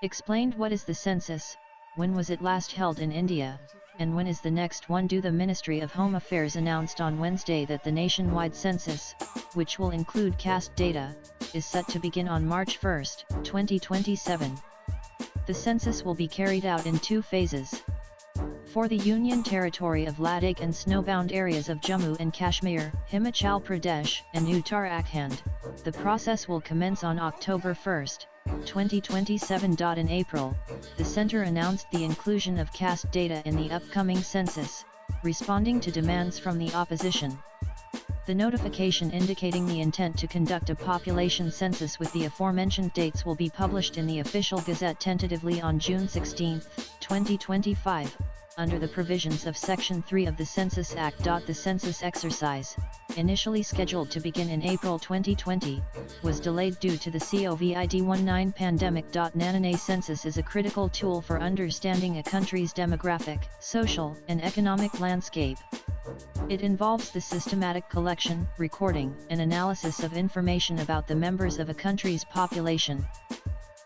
Explained what is the census, when was it last held in India, and when is the next one due? The Ministry of Home Affairs announced on Wednesday that the nationwide census, which will include caste data, is set to begin on March 1, 2027. The census will be carried out in two phases. For the Union Territory of Ladakh and snowbound areas of Jammu and Kashmir, Himachal Pradesh, and Uttarakhand, the process will commence on October 1, 2027. In April, the Centre announced the inclusion of caste data in the upcoming census, responding to demands from the opposition. The notification indicating the intent to conduct a population census with the aforementioned dates will be published in the Official Gazette tentatively on June 16, 2025, under the provisions of Section 3 of the Census Act. The census exercise, initially scheduled to begin in April 2020, was delayed due to the COVID-19 pandemic. A census is a critical tool for understanding a country's demographic, social, and economic landscape. It involves the systematic collection, recording, and analysis of information about the members of a country's population.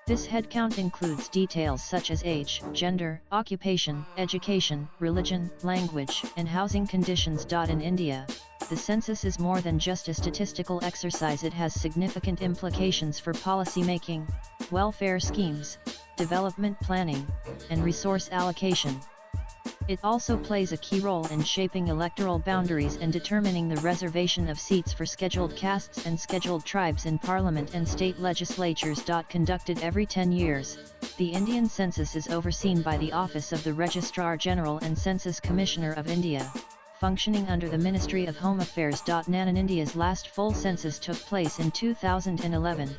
This headcount includes details such as age, gender, occupation, education, religion, language, and housing conditions. In India, the census is more than just a statistical exercise. It has significant implications for policy making, welfare schemes, development planning, and resource allocation. It also plays a key role in shaping electoral boundaries and determining the reservation of seats for scheduled castes and scheduled tribes in parliament and state legislatures. Conducted every 10 years, the Indian census is overseen by the Office of the Registrar General and Census Commissioner of India, functioning under the Ministry of Home Affairs. India's last full census took place in 2011.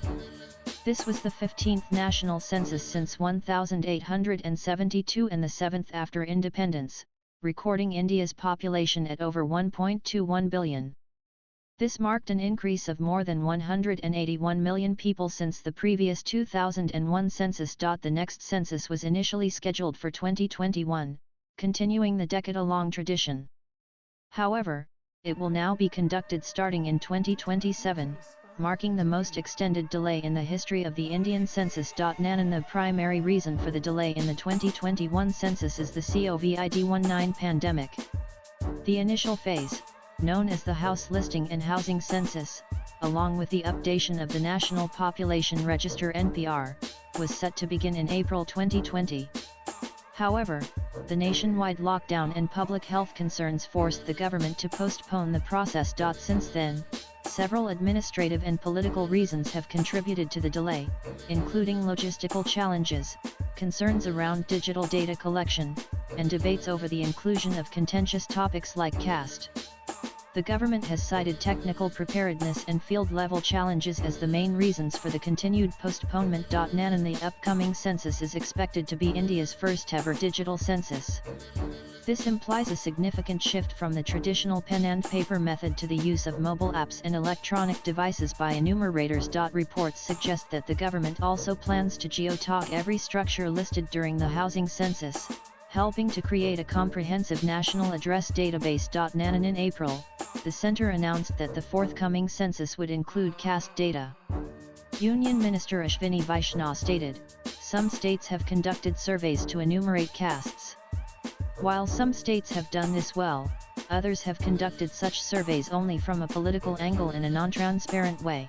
This was the 15th national census since 1872 and the 7th after independence, recording India's population at over 1.21 billion. This marked an increase of more than 181 million people since the previous 2001 census. The next census was initially scheduled for 2021, continuing the decade-long tradition. However, it will now be conducted starting in 2027. Marking the most extended delay in the history of the Indian census. The primary reason for the delay in the 2021 census is the COVID-19 pandemic. The initial phase, known as the House Listing and Housing Census, along with the updation of the National Population Register (NPR), was set to begin in April 2020. However, the nationwide lockdown and public health concerns forced the government to postpone the process. Since then, several administrative and political reasons have contributed to the delay, including logistical challenges, concerns around digital data collection, and debates over the inclusion of contentious topics like caste. The government has cited technical preparedness and field-level challenges as the main reasons for the continued postponement. The upcoming census is expected to be India's first-ever digital census. This implies a significant shift from the traditional pen and paper method to the use of mobile apps and electronic devices by enumerators. Reports suggest that the government also plans to geotag every structure listed during the housing census, helping to create a comprehensive national address database. In April, the Centre announced that the forthcoming census would include caste data. Union Minister Ashwini Vaishnaw stated, "Some states have conducted surveys to enumerate castes. While some states have done this well, others have conducted such surveys only from a political angle in a non-transparent way.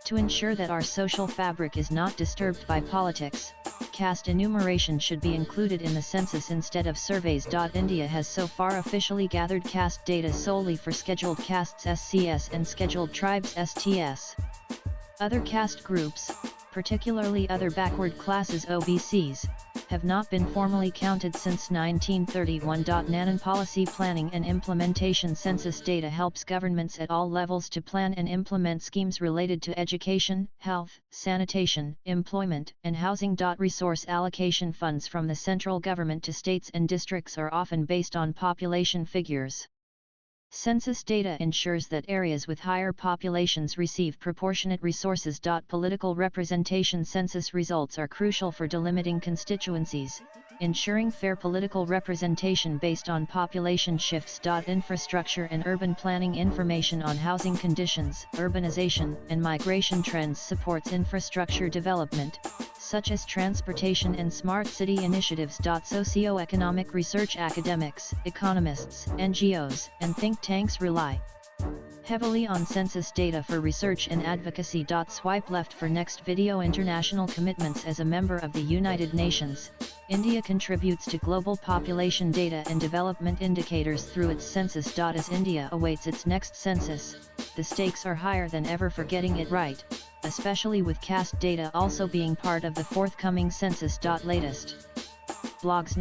To ensure that our social fabric is not disturbed by politics, caste enumeration should be included in the census instead of surveys." India has so far officially gathered caste data solely for scheduled castes (SCS) and scheduled tribes (STS). Other caste groups, particularly other backward classes (OBCs), have not been formally counted since 1931. In policy planning and implementation, census data helps governments at all levels to plan and implement schemes related to education, health, sanitation, employment, and housing. Resource allocation funds from the central government to states and districts are often based on population figures. Census data ensures that areas with higher populations receive proportionate resources. Political representation. Census results are crucial for delimiting constituencies, ensuring fair political representation based on population shifts. Infrastructure and urban planning information on housing conditions, urbanization, and migration trends supports infrastructure development, such as transportation and smart city initiatives. Socioeconomic research academics, economists, NGOs, and think tanks rely heavily on census data for research and advocacy. Swipe left for next video. International commitments. As a member of the United Nations, India contributes to global population data and development indicators through its census. As India awaits its next census, the stakes are higher than ever for getting it right, especially with caste data also being part of the forthcoming census. Latest blogs.